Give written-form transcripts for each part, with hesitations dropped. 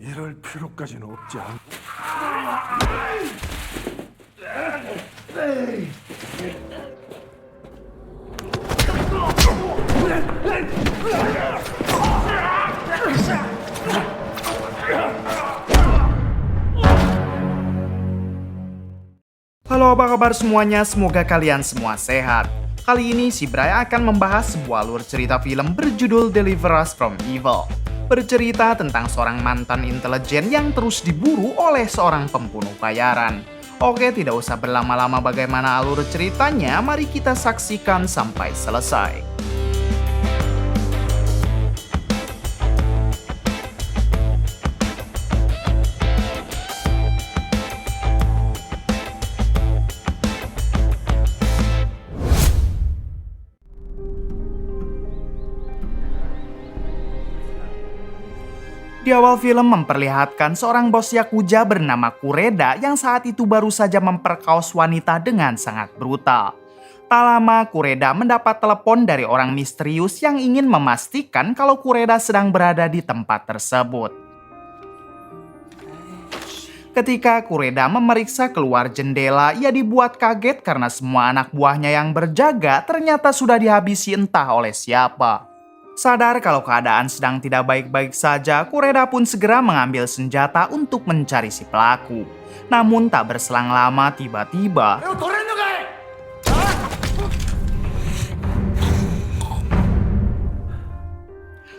이럴 필요까지는 없지 않. Halo, apa kabar semuanya? Semoga kalian semua sehat. Kali ini si Bray akan membahas sebuah alur cerita film berjudul Deliver Us From Evil. Bercerita tentang seorang mantan intelijen yang terus diburu oleh seorang pembunuh bayaran. Oke, tidak usah berlama-lama bagaimana alur ceritanya, mari kita saksikan sampai selesai. Di awal film memperlihatkan seorang bos Yakuza bernama Kureda yang saat itu baru saja memperkaos wanita dengan sangat brutal. Tak lama Kureda mendapat telepon dari orang misterius yang ingin memastikan kalau Kureda sedang berada di tempat tersebut. Ketika Kureda memeriksa keluar jendela, ia dibuat kaget karena semua anak buahnya yang berjaga ternyata sudah dihabisi entah oleh siapa. Sadar kalau keadaan sedang tidak baik-baik saja, Kureda pun segera mengambil senjata untuk mencari si pelaku. Namun tak berselang lama tiba-tiba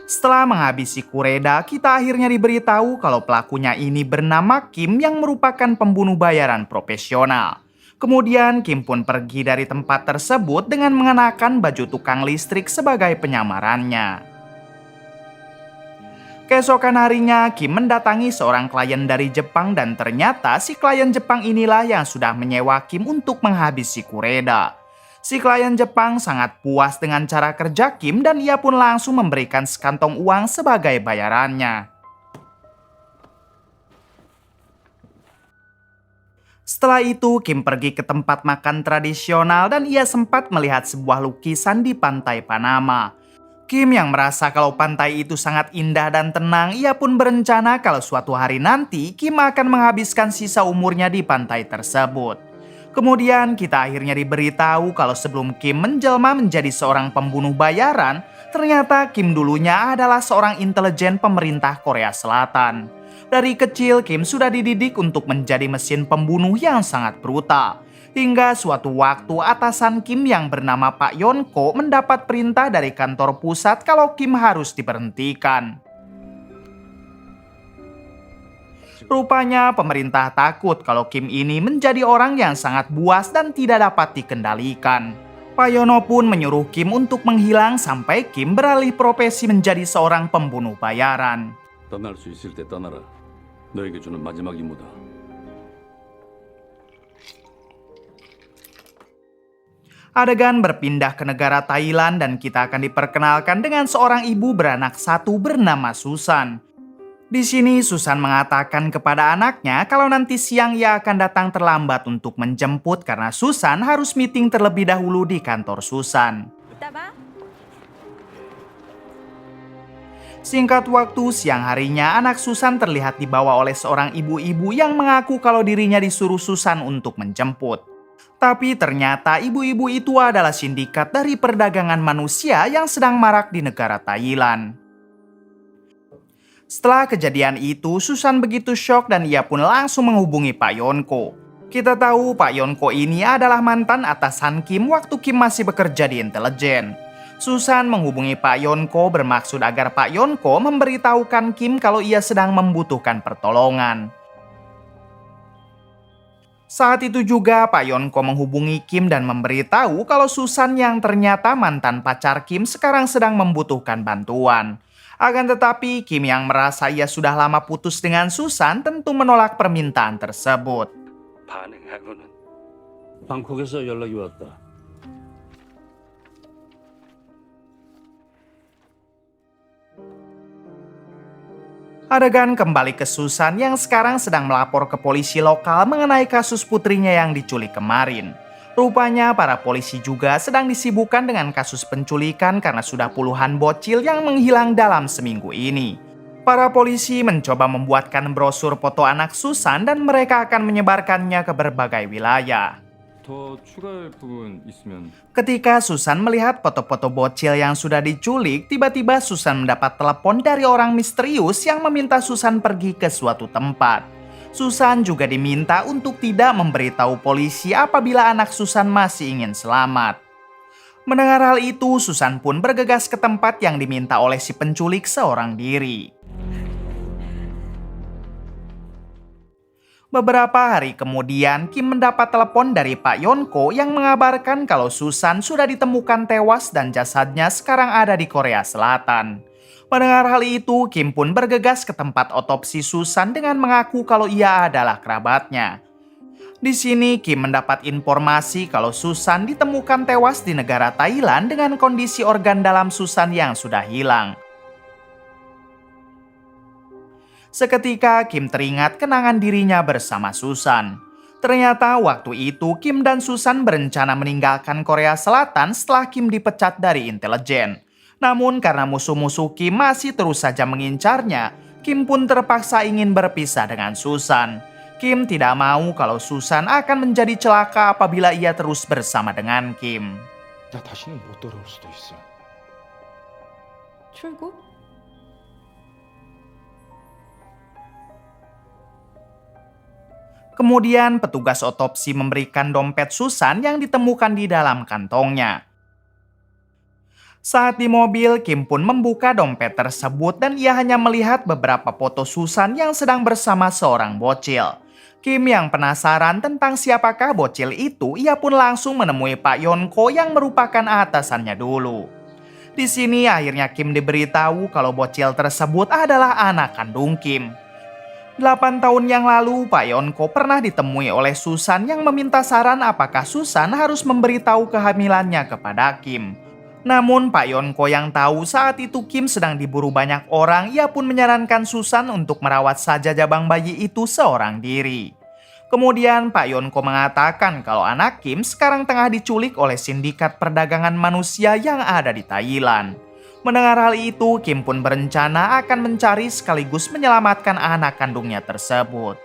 setelah menghabisi Kureda, kita akhirnya diberitahu kalau pelakunya ini bernama Kim yang merupakan pembunuh bayaran profesional. Kemudian Kim pun pergi dari tempat tersebut dengan mengenakan baju tukang listrik sebagai penyamarannya. Keesokan harinya, Kim mendatangi seorang klien dari Jepang dan ternyata si klien Jepang inilah yang sudah menyewa Kim untuk menghabisi Kureda. Si klien Jepang sangat puas dengan cara kerja Kim dan ia pun langsung memberikan sekantong uang sebagai bayarannya. Setelah itu, Kim pergi ke tempat makan tradisional dan ia sempat melihat sebuah lukisan di pantai Panama. Kim yang merasa kalau pantai itu sangat indah dan tenang, ia pun berencana kalau suatu hari nanti Kim akan menghabiskan sisa umurnya di pantai tersebut. Kemudian kita akhirnya diberitahu kalau sebelum Kim menjelma menjadi seorang pembunuh bayaran, ternyata Kim dulunya adalah seorang intelijen pemerintah Korea Selatan. Dari kecil, Kim sudah dididik untuk menjadi mesin pembunuh yang sangat brutal. Hingga suatu waktu atasan Kim yang bernama Pak Yonko mendapat perintah dari kantor pusat kalau Kim harus diberhentikan. Rupanya pemerintah takut kalau Kim ini menjadi orang yang sangat buas dan tidak dapat dikendalikan. Pak Yono pun menyuruh Kim untuk menghilang sampai Kim beralih profesi menjadi seorang pembunuh bayaran. 떠날 수 있을 때 떠나라. 너에게 주는 마지막 임무다. Adegan berpindah ke negara Thailand dan kita akan diperkenalkan dengan seorang ibu beranak satu bernama Susan. Di sini Susan mengatakan kepada anaknya kalau nanti siang ia akan datang terlambat untuk menjemput karena Susan harus meeting terlebih dahulu di kantor Susan. Singkat waktu, siang harinya anak Susan terlihat dibawa oleh seorang ibu-ibu yang mengaku kalau dirinya disuruh Susan untuk menjemput. Tapi ternyata ibu-ibu itu adalah sindikat dari perdagangan manusia yang sedang marak di negara Thailand. Setelah kejadian itu, Susan begitu syok dan ia pun langsung menghubungi Pak Yonko. Kita tahu Pak Yonko ini adalah mantan atasan Kim waktu Kim masih bekerja di intelijen. Susan menghubungi Pak Yonko bermaksud agar Pak Yonko memberitahukan Kim kalau ia sedang membutuhkan pertolongan. Saat itu juga Pak Yonko menghubungi Kim dan memberitahu kalau Susan yang ternyata mantan pacar Kim sekarang sedang membutuhkan bantuan. Akan tetapi Kim yang merasa ia sudah lama putus dengan Susan tentu menolak permintaan tersebut. 반응하고는 방콕에서 연락이 왔다. Adegan kembali ke Susan yang sekarang sedang melapor ke polisi lokal mengenai kasus putrinya yang diculik kemarin. Rupanya para polisi juga sedang disibukkan dengan kasus penculikan karena sudah puluhan bocil yang menghilang dalam seminggu ini. Para polisi mencoba membuatkan brosur foto anak Susan dan mereka akan menyebarkannya ke berbagai wilayah. 더 추가할 부분 있으면 Ketika Susan melihat foto-foto bocil yang sudah diculik, tiba-tiba Susan mendapat telepon dari orang misterius yang meminta Susan pergi ke suatu tempat. Susan juga diminta untuk tidak memberitahu polisi apabila anak Susan masih ingin selamat. Mendengar hal itu, Susan pun bergegas ke tempat yang diminta oleh si penculik seorang diri. Beberapa hari kemudian, Kim mendapat telepon dari Pak Yonko yang mengabarkan kalau Susan sudah ditemukan tewas dan jasadnya sekarang ada di Korea Selatan. Mendengar hal itu, Kim pun bergegas ke tempat otopsi Susan dengan mengaku kalau ia adalah kerabatnya. Di sini, Kim mendapat informasi kalau Susan ditemukan tewas di negara Thailand dengan kondisi organ dalam Susan yang sudah hilang. Seketika Kim teringat kenangan dirinya bersama Susan. Ternyata waktu itu Kim dan Susan berencana meninggalkan Korea Selatan setelah Kim dipecat dari intelijen. Namun karena musuh-musuh Kim masih terus saja mengincarnya, Kim pun terpaksa ingin berpisah dengan Susan. Kim tidak mau kalau Susan akan menjadi celaka apabila ia terus bersama dengan Kim. 나 다시는 못 돌아올 수도 있어. 출국? Kemudian petugas otopsi memberikan dompet Susan yang ditemukan di dalam kantongnya. Saat di mobil, Kim pun membuka dompet tersebut dan ia hanya melihat beberapa foto Susan yang sedang bersama seorang bocil. Kim yang penasaran tentang siapakah bocil itu, ia pun langsung menemui Pak Yonko yang merupakan atasannya dulu. Di sini akhirnya Kim diberitahu kalau bocil tersebut adalah anak kandung Kim. 8 tahun yang lalu, Pak Yonko pernah ditemui oleh Susan yang meminta saran apakah Susan harus memberitahu kehamilannya kepada Kim. Namun Pak Yonko yang tahu saat itu Kim sedang diburu banyak orang, ia pun menyarankan Susan untuk merawat saja jabang bayi itu seorang diri. Kemudian Pak Yonko mengatakan kalau anak Kim sekarang tengah diculik oleh sindikat perdagangan manusia yang ada di Thailand. Mendengar hal itu, Kim pun berencana akan mencari sekaligus menyelamatkan anak kandungnya tersebut.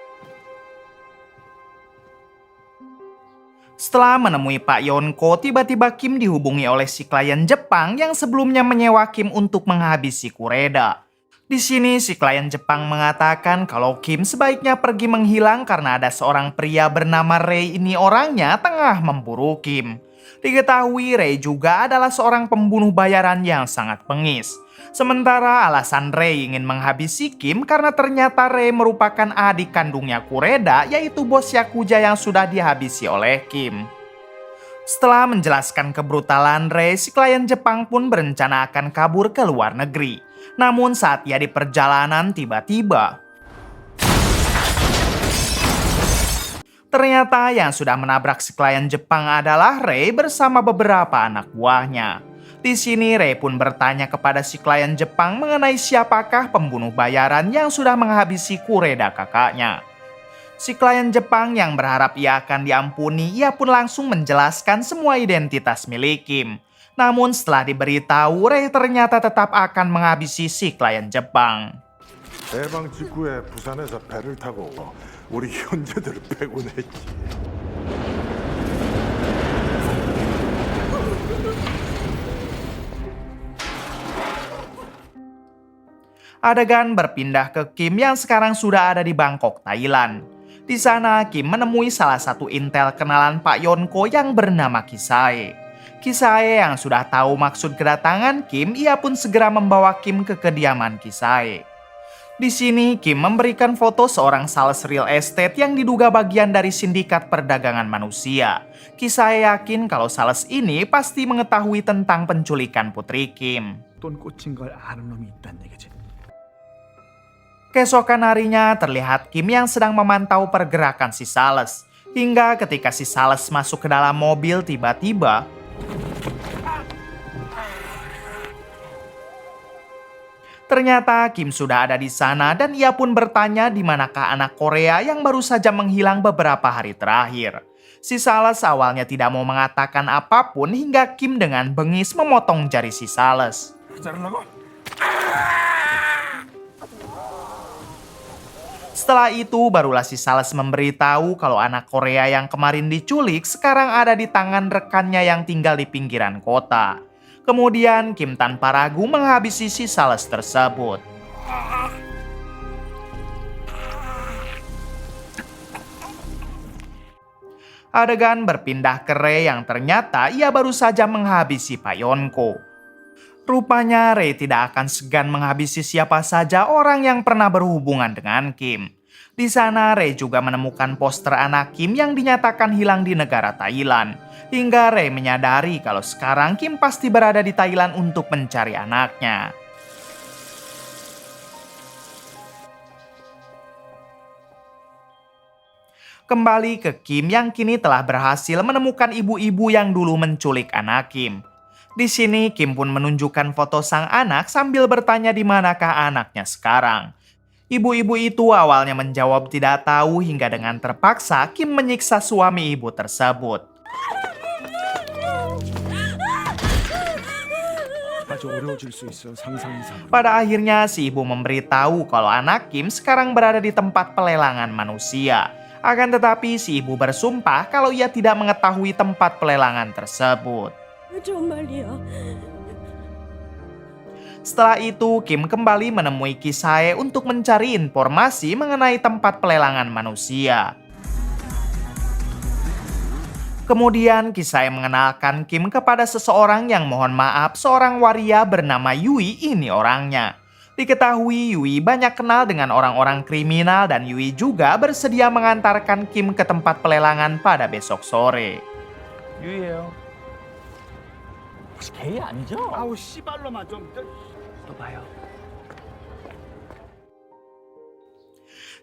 Setelah menemui Pak Yonko, tiba-tiba Kim dihubungi oleh si klien Jepang yang sebelumnya menyewa Kim untuk menghabisi Kureda. Di sini si klien Jepang mengatakan kalau Kim sebaiknya pergi menghilang karena ada seorang pria bernama Ray ini orangnya tengah memburu Kim. Diketahui Ray juga adalah seorang pembunuh bayaran yang sangat bengis. Sementara alasan Ray ingin menghabisi Kim karena ternyata Ray merupakan adik kandungnya Kureda, yaitu bos Yakuza yang sudah dihabisi oleh Kim. Setelah menjelaskan kebrutalan Ray, si klien Jepang pun berencana akan kabur ke luar negeri. Namun saat ia di perjalanan tiba-tiba ternyata yang sudah menabrak si klien Jepang adalah Ray bersama beberapa anak buahnya. Di sini Ray pun bertanya kepada si klien Jepang mengenai siapakah pembunuh bayaran yang sudah menghabisi Kureda kakaknya. Si klien Jepang yang berharap ia akan diampuni, ia pun langsung menjelaskan semua identitas milik Kim. Namun setelah diberitahu, Ray ternyata tetap akan menghabisi si klien Jepang. 해방 직후에 부산에서 배를 타고 우리 형제들을 빼곤 했지. Adegan berpindah ke Kim yang sekarang sudah ada di Bangkok, Thailand. Di sana, Kim menemui salah satu intel kenalan Pak Yonko yang bernama Kisae. Kisae yang sudah tahu maksud kedatangan Kim, ia pun segera membawa Kim ke kediaman Kisae. Di sini, Kim memberikan foto seorang sales real estate yang diduga bagian dari sindikat perdagangan manusia. Kisae yakin kalau sales ini pasti mengetahui tentang penculikan putri Kim. 돈 꽂힌 걸 아는 놈이 있단 얘기지. Keesokan harinya terlihat Kim yang sedang memantau pergerakan si sales. Hingga ketika si sales masuk ke dalam mobil tiba-tiba ternyata Kim sudah ada di sana dan ia pun bertanya di manakah anak Korea yang baru saja menghilang beberapa hari terakhir. Si sales awalnya tidak mau mengatakan apapun hingga Kim dengan bengis memotong jari si sales. 자르려고? Setelah itu barulah si Sales memberitahu kalau anak Korea yang kemarin diculik sekarang ada di tangan rekannya yang tinggal di pinggiran kota. Kemudian Kim tanpa ragu menghabisi si Sales tersebut. Adegan berpindah ke Ray yang ternyata ia baru saja menghabisi Pak Yonko. Rupanya Ray tidak akan segan menghabisi siapa saja orang yang pernah berhubungan dengan Kim. Di sana Ray juga menemukan poster anak Kim yang dinyatakan hilang di negara Thailand. Hingga Ray menyadari kalau sekarang Kim pasti berada di Thailand untuk mencari anaknya. Kembali ke Kim yang kini telah berhasil menemukan ibu-ibu yang dulu menculik anak Kim. Di sini Kim pun menunjukkan foto sang anak sambil bertanya di manakah anaknya sekarang. Ibu-ibu itu awalnya menjawab tidak tahu hingga dengan terpaksa Kim menyiksa suami ibu tersebut. Pada akhirnya si ibu memberitahu kalau anak Kim sekarang berada di tempat pelelangan manusia. Akan tetapi si ibu bersumpah kalau ia tidak mengetahui tempat pelelangan tersebut. Setelah itu, Kim kembali menemui Kisae untuk mencari informasi mengenai tempat pelelangan manusia. Kemudian Kisae mengenalkan Kim kepada seseorang yang mohon maaf seorang waria bernama Yui ini orangnya. Diketahui Yui banyak kenal dengan orang-orang kriminal dan Yui juga bersedia mengantarkan Kim ke tempat pelelangan pada besok sore. 유이예요. 혹시 게이 아니죠? 아우 씨발로만 좀 또 봐요.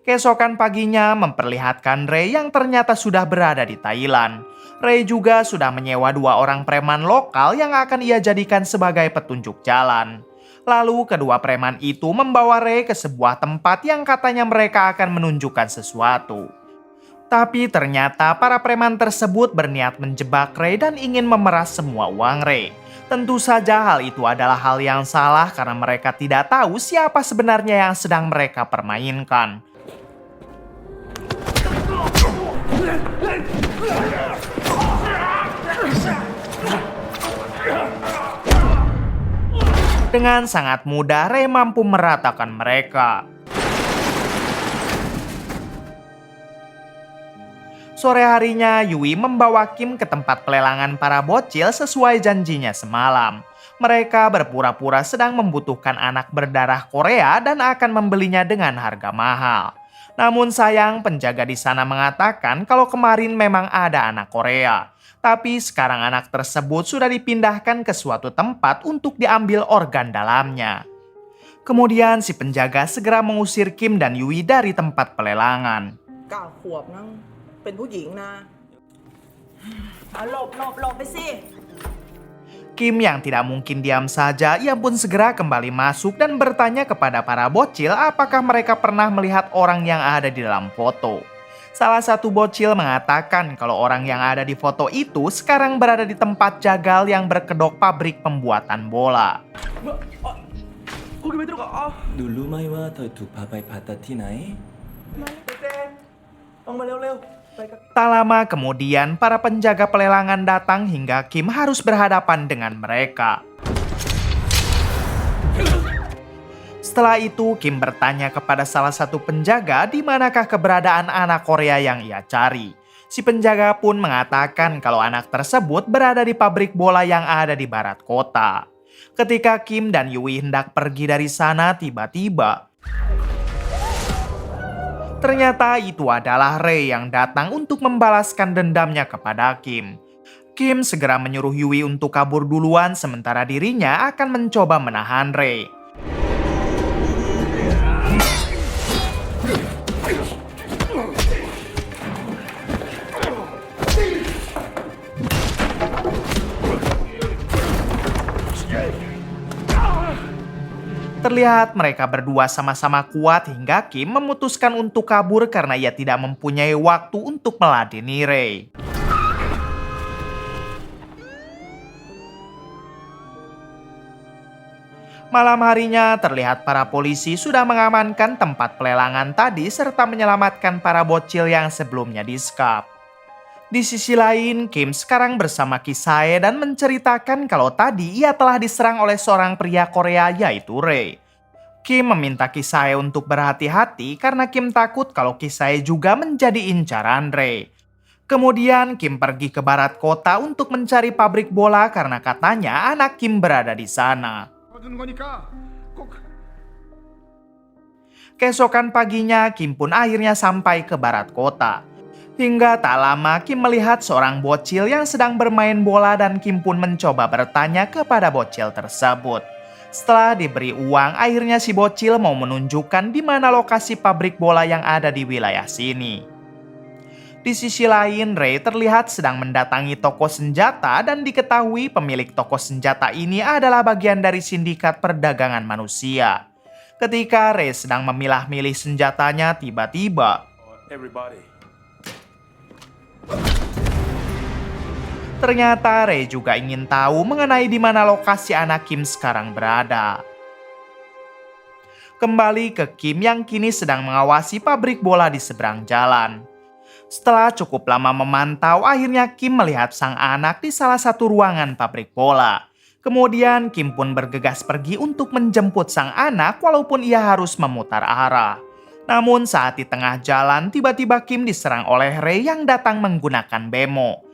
Keesokan paginya memperlihatkan Ray yang ternyata sudah berada di Thailand. Ray juga sudah menyewa 2 orang preman lokal yang akan ia jadikan sebagai petunjuk jalan. Lalu kedua preman itu membawa Ray ke sebuah tempat yang katanya mereka akan menunjukkan sesuatu. Tapi ternyata para preman tersebut berniat menjebak Ray dan ingin memeras semua uang Ray. Tentu saja hal itu adalah hal yang salah karena mereka tidak tahu siapa sebenarnya yang sedang mereka permainkan. Dengan sangat mudah, Ray mampu meratakan mereka. Sore harinya, Yui membawa Kim ke tempat pelelangan para bocil sesuai janjinya semalam. Mereka berpura-pura sedang membutuhkan anak berdarah Korea dan akan membelinya dengan harga mahal. Namun sayang, penjaga di sana mengatakan kalau kemarin memang ada anak Korea. Tapi sekarang anak tersebut sudah dipindahkan ke suatu tempat untuk diambil organ dalamnya. Kemudian si penjaga segera mengusir Kim dan Yui dari tempat pelelangan. 9 ขวบนะเป็นผู้หญิงนะหลบไปสิ Kim yang tidak mungkin diam saja, ia pun segera kembali masuk dan bertanya kepada para bocil apakah mereka pernah melihat orang yang ada di dalam foto. Salah satu bocil mengatakan kalau orang yang ada di foto itu sekarang berada di tempat jagal yang berkedok pabrik pembuatan bola. 룰루마이와 더두 바바이 바타티나이 Tak lama kemudian, para penjaga pelelangan datang hingga Kim harus berhadapan dengan mereka. Setelah itu, Kim bertanya kepada salah satu penjaga di manakah keberadaan anak Korea yang ia cari. Si penjaga pun mengatakan kalau anak tersebut berada di pabrik bola yang ada di barat kota. Ketika Kim dan Yui hendak pergi dari sana, tiba-tiba ternyata itu adalah Ray yang datang untuk membalaskan dendamnya kepada Kim. Kim segera menyuruh Yui untuk kabur duluan sementara dirinya akan mencoba menahan Ray. Terlihat mereka berdua sama-sama kuat hingga Kim memutuskan untuk kabur karena ia tidak mempunyai waktu untuk meladeni Ray. Malam harinya terlihat para polisi sudah mengamankan tempat pelelangan tadi serta menyelamatkan para bocil yang sebelumnya disekap. Di sisi lain, Kim sekarang bersama Kisae dan menceritakan kalau tadi ia telah diserang oleh seorang pria Korea yaitu Ray. Kim meminta Kisae untuk berhati-hati karena Kim takut kalau Kisae juga menjadi incaran Ray. Kemudian Kim pergi ke barat kota untuk mencari pabrik bola karena katanya anak Kim berada di sana. Keesokan paginya, Kim pun akhirnya sampai ke barat kota. Hingga tak lama, Kim melihat seorang bocil yang sedang bermain bola dan Kim pun mencoba bertanya kepada bocil tersebut. Setelah diberi uang, akhirnya si bocil mau menunjukkan di mana lokasi pabrik bola yang ada di wilayah sini. Di sisi lain, Ray terlihat sedang mendatangi toko senjata dan diketahui pemilik toko senjata ini adalah bagian dari sindikat perdagangan manusia. Ketika Ray sedang memilah-milih senjatanya, tiba-tiba ternyata Ray juga ingin tahu mengenai di mana lokasi anak Kim sekarang berada. Kembali ke Kim yang kini sedang mengawasi pabrik bola di seberang jalan. Setelah cukup lama memantau, akhirnya Kim melihat sang anak di salah satu ruangan pabrik bola. Kemudian Kim pun bergegas pergi untuk menjemput sang anak walaupun ia harus memutar arah. Namun saat di tengah jalan, tiba-tiba Kim diserang oleh Ray yang datang menggunakan bemo.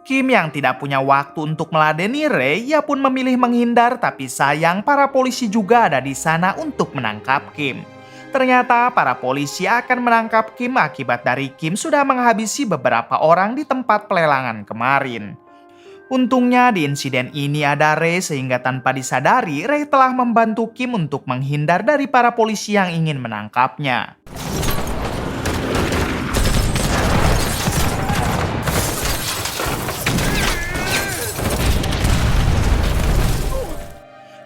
Kim yang tidak punya waktu untuk meladeni Ray, ia pun memilih menghindar, tapi sayang para polisi juga ada di sana untuk menangkap Kim. Ternyata para polisi akan menangkap Kim akibat dari Kim sudah menghabisi beberapa orang di tempat pelelangan kemarin. Untungnya di insiden ini ada Ray sehingga tanpa disadari Ray telah membantu Kim untuk menghindar dari para polisi yang ingin menangkapnya.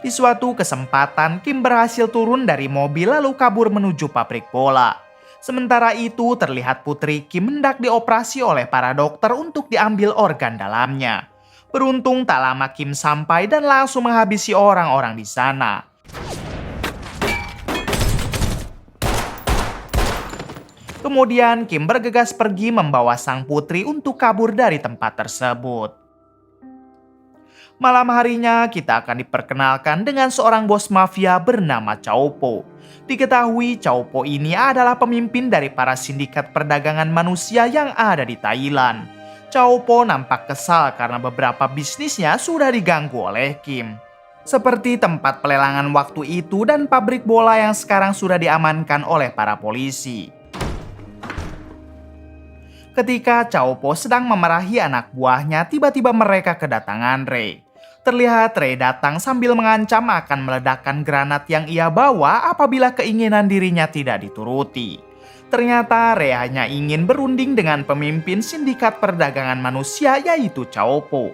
Di suatu kesempatan, Kim berhasil turun dari mobil lalu kabur menuju pabrik bola. Sementara itu, terlihat putri Kim hendak dioperasi oleh para dokter untuk diambil organ dalamnya. Beruntung tak lama Kim sampai dan langsung menghabisi orang-orang di sana. Kemudian Kim bergegas pergi membawa sang putri untuk kabur dari tempat tersebut. Malam harinya kita akan diperkenalkan dengan seorang bos mafia bernama Chow Po. Diketahui Chow Po ini adalah pemimpin dari para sindikat perdagangan manusia yang ada di Thailand. Chow Po nampak kesal karena beberapa bisnisnya sudah diganggu oleh Kim. Seperti tempat pelelangan waktu itu dan pabrik bola yang sekarang sudah diamankan oleh para polisi. Ketika Chow Po sedang memarahi anak buahnya, tiba-tiba mereka kedatangan Ray. Terlihat Ray datang sambil mengancam akan meledakkan granat yang ia bawa apabila keinginan dirinya tidak dituruti. Ternyata Ray hanya ingin berunding dengan pemimpin sindikat perdagangan manusia yaitu Chow Po.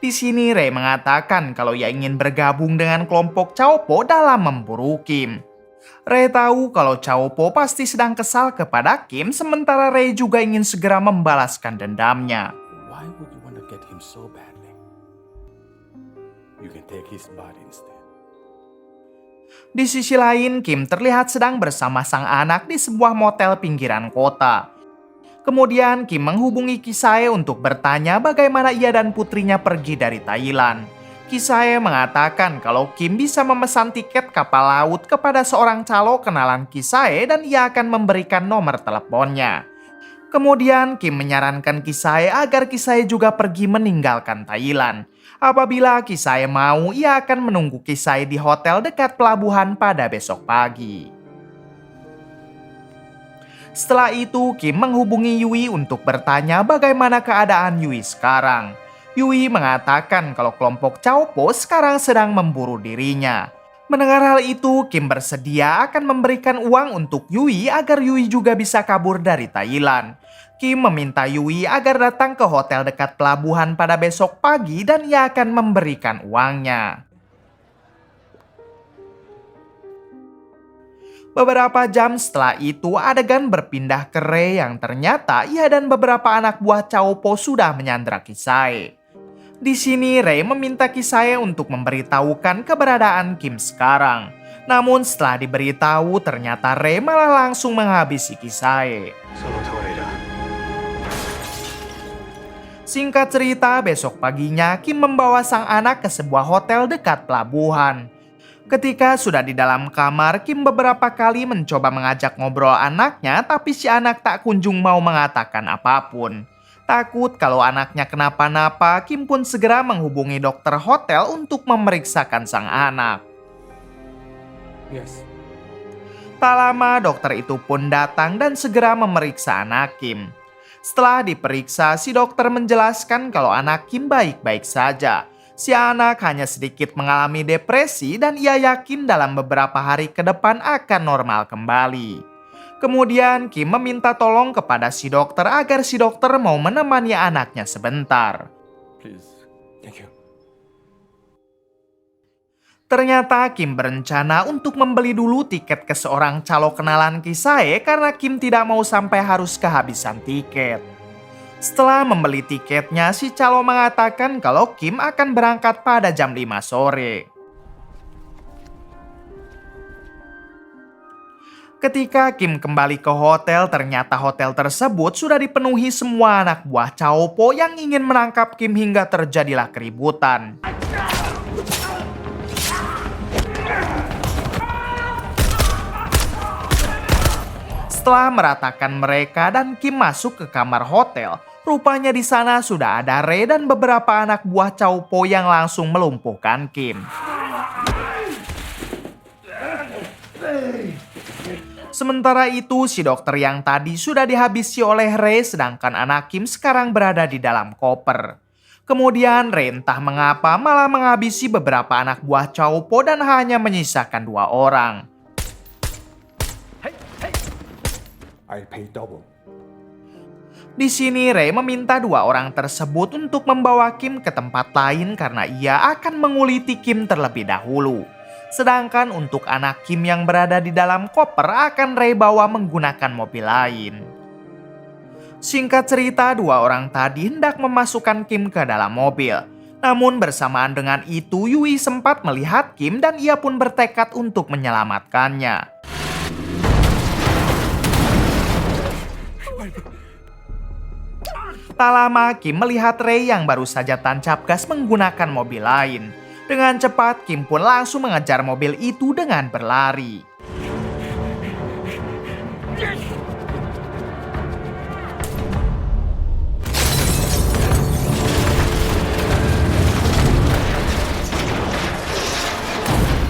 Di sini Ray mengatakan kalau ia ingin bergabung dengan kelompok Chow Po dalam memburu Kim. Ray tahu kalau Chow Po pasti sedang kesal kepada Kim, sementara Ray juga ingin segera membalaskan dendamnya. Why would you want to get him so badly? You can take his body instead. Di sisi lain, Kim terlihat sedang bersama sang anak di sebuah motel pinggiran kota. Kemudian Kim menghubungi Kisae untuk bertanya bagaimana ia dan putrinya pergi dari Thailand. Kisae mengatakan kalau Kim bisa memesan tiket kapal laut kepada seorang calo kenalan Kisae dan ia akan memberikan nomor teleponnya. Kemudian Kim menyarankan Kisae agar Kisae juga pergi meninggalkan Thailand. Apabila Kisae mau, ia akan menunggu Kisae di hotel dekat pelabuhan pada besok pagi. Setelah itu, Kim menghubungi Yui untuk bertanya bagaimana keadaan Yui sekarang. Yui mengatakan kalau kelompok Chow Po sekarang sedang memburu dirinya. Mendengar hal itu, Kim bersedia akan memberikan uang untuk Yui agar Yui juga bisa kabur dari Thailand. Kim meminta Yui agar datang ke hotel dekat pelabuhan pada besok pagi dan ia akan memberikan uangnya. Beberapa jam setelah itu, adegan berpindah ke Ray yang ternyata ia dan beberapa anak buah Chow Po sudah menyandra Kisae. Di sini Ray meminta Kisae untuk memberitahukan keberadaan Kim sekarang. Namun setelah diberitahu, ternyata Ray malah langsung menghabisi Kisae. Singkat cerita, besok paginya Kim membawa sang anak ke sebuah hotel dekat pelabuhan. Ketika sudah di dalam kamar, Kim beberapa kali mencoba mengajak ngobrol anaknya, tapi si anak tak kunjung mau mengatakan apapun. Takut kalau anaknya kenapa-napa, Kim pun segera menghubungi dokter hotel untuk memeriksakan sang anak. Yes. Tak lama dokter itu pun datang dan segera memeriksa anak Kim. Setelah diperiksa, si dokter menjelaskan kalau anak Kim baik-baik saja. Si anak hanya sedikit mengalami depresi dan ia yakin dalam beberapa hari ke depan akan normal kembali. Kemudian Kim meminta tolong kepada si dokter agar si dokter mau menemani anaknya sebentar. Please. Thank you. Ternyata Kim berencana untuk membeli dulu tiket ke seorang calo kenalan Kisae karena Kim tidak mau sampai harus kehabisan tiket. Setelah membeli tiketnya, si calo mengatakan kalau Kim akan berangkat pada jam 5 sore. Ketika Kim kembali ke hotel, ternyata hotel tersebut sudah dipenuhi semua anak buah Chaopo yang ingin menangkap Kim hingga terjadilah keributan. Setelah meratakan mereka dan Kim masuk ke kamar hotel, rupanya di sana sudah ada Ray dan beberapa anak buah Chaopo yang langsung melumpuhkan Kim. Sementara itu, si dokter yang tadi sudah dihabisi oleh Ray, sedangkan anak Kim sekarang berada di dalam koper. Kemudian Ray entah mengapa malah menghabisi beberapa anak buah Chaopo dan hanya menyisakan 2 orang. I pay double. Di sini Ray meminta 2 orang tersebut untuk membawa Kim ke tempat lain karena ia akan menguliti Kim terlebih dahulu. Sedangkan untuk anak Kim yang berada di dalam koper akan Ray bawa menggunakan mobil lain. Singkat cerita, 2 orang tadi hendak memasukkan Kim ke dalam mobil. Namun bersamaan dengan itu Yui sempat melihat Kim dan ia pun bertekad untuk menyelamatkannya. Tak lama Kim melihat Ray yang baru saja tancap gas menggunakan mobil lain. Dengan cepat Kim pun langsung mengejar mobil itu dengan berlari.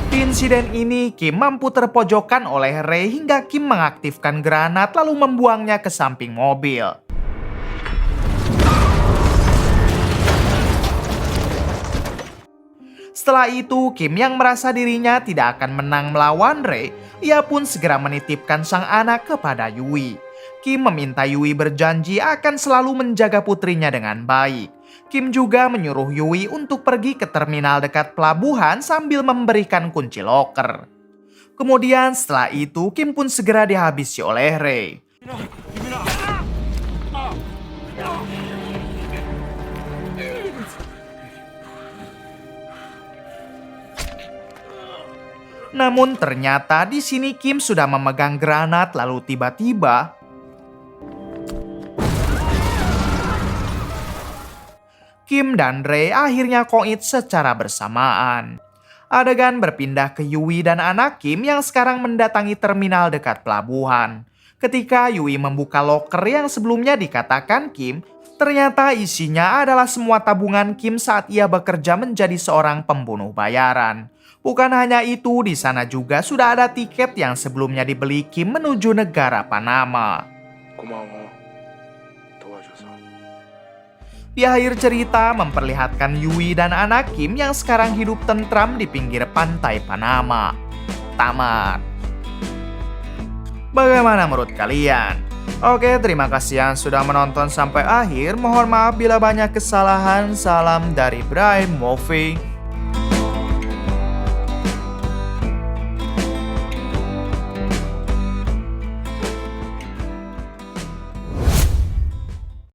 Di insiden ini Kim mampu terpojokkan oleh Ray hingga Kim mengaktifkan granat lalu membuangnya ke samping mobil. Setelah itu, Kim yang merasa dirinya tidak akan menang melawan Ray, ia pun segera menitipkan sang anak kepada Yui. Kim meminta Yui berjanji akan selalu menjaga putrinya dengan baik. Kim juga menyuruh Yui untuk pergi ke terminal dekat pelabuhan sambil memberikan kunci loker. Kemudian setelah itu, Kim pun segera dihabisi oleh Ray. Namun ternyata di sini Kim sudah memegang granat lalu tiba-tiba Kim dan Ray akhirnya koit secara bersamaan. Adegan berpindah ke Yui dan anak Kim yang sekarang mendatangi terminal dekat pelabuhan. Ketika Yui membuka loker yang sebelumnya dikatakan Kim, ternyata isinya adalah semua tabungan Kim saat ia bekerja menjadi seorang pembunuh bayaran. Bukan hanya itu, di sana juga sudah ada tiket yang sebelumnya dibeli Kim menuju negara Panama. Di akhir cerita memperlihatkan Yui dan anak Kim yang sekarang hidup tentram di pinggir pantai Panama. Tamat. Bagaimana menurut kalian? Oke, terima kasih yang sudah menonton sampai akhir. Mohon maaf bila banyak kesalahan. Salam dari Brian Movie.